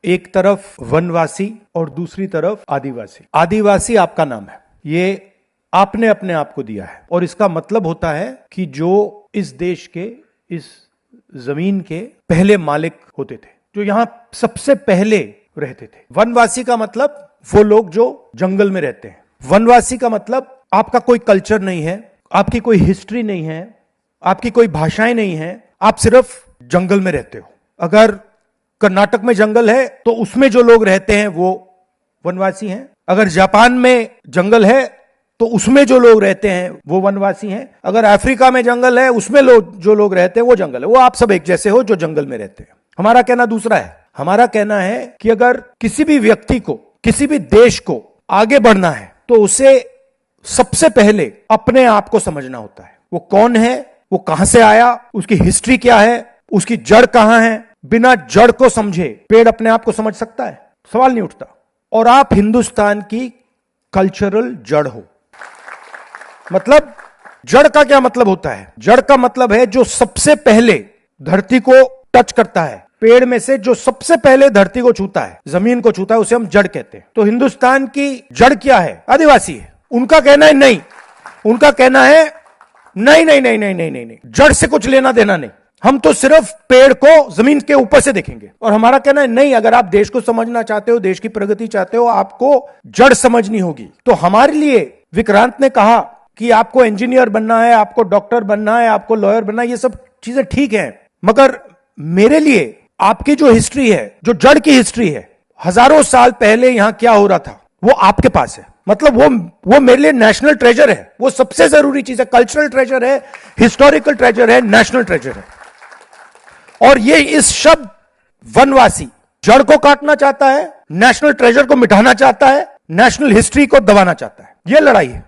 एक तरफ वनवासी और दूसरी तरफ आदिवासी। आदिवासी आपका नाम है, ये आपने अपने आप को दिया है और इसका मतलब होता है कि जो इस देश के, इस जमीन के पहले मालिक होते थे, जो यहां सबसे पहले रहते थे। वनवासी का मतलब वो लोग जो जंगल में रहते हैं। वनवासी का मतलब आपका कोई कल्चर नहीं है, आपकी कोई हिस्ट्री नहीं है, आपकी कोई भाषाएं नहीं है, आप सिर्फ जंगल में रहते हो। अगर कर्नाटक में जंगल है तो उसमें जो लोग रहते हैं वो वनवासी हैं। अगर जापान में जंगल है तो उसमें जो लोग रहते हैं वो वनवासी हैं। अगर अफ्रीका में जंगल है उसमें जो लोग रहते हैं वो जंगल है। वो आप सब एक जैसे हो जो जंगल में रहते हैं। हमारा कहना दूसरा है। हमारा कहना है कि अगर किसी भी व्यक्ति को, किसी भी देश को आगे बढ़ना है तो उसे सबसे पहले अपने आप को समझना होता है। वो कौन है, वो कहां से आया, उसकी हिस्ट्री क्या है, उसकी जड़ कहां है। बिना जड़ को समझे पेड़ अपने आप को समझ सकता है? सवाल नहीं उठता। और आप हिंदुस्तान की कल्चरल जड़ हो। मतलब जड़ का क्या मतलब होता है? जड़ का मतलब है जो सबसे पहले धरती को टच करता है। पेड़ में से जो सबसे पहले धरती को छूता है, जमीन को छूता है, उसे हम जड़ कहते हैं। तो हिंदुस्तान की जड़ क्या है? आदिवासी है। उनका कहना है नहीं, उनका कहना है नहीं नहीं नहीं नहीं नहीं नहीं नहीं, जड़ से कुछ लेना देना नहीं, हम तो सिर्फ पेड़ को जमीन के ऊपर से देखेंगे। और हमारा कहना है नहीं, अगर आप देश को समझना चाहते हो, देश की प्रगति चाहते हो, आपको जड़ समझनी होगी। तो हमारे लिए विक्रांत ने कहा कि आपको इंजीनियर बनना है, आपको डॉक्टर बनना है, आपको लॉयर बनना है, ये सब चीजें ठीक है, मगर मेरे लिए आपकी जो हिस्ट्री है, जो जड़ की हिस्ट्री है, हजारों साल पहले यहां क्या हो रहा था, वो आपके पास है। मतलब वो मेरे लिए नेशनल ट्रेजर है। वो सबसे जरूरी चीज है। कल्चरल ट्रेजर है, हिस्टोरिकल ट्रेजर है, नेशनल ट्रेजर है। और ये इस शब्द वनवासी जड़ को काटना चाहता है, नेशनल ट्रेजर को मिटाना चाहता है, नेशनल हिस्ट्री को दबाना चाहता है। ये लड़ाई है।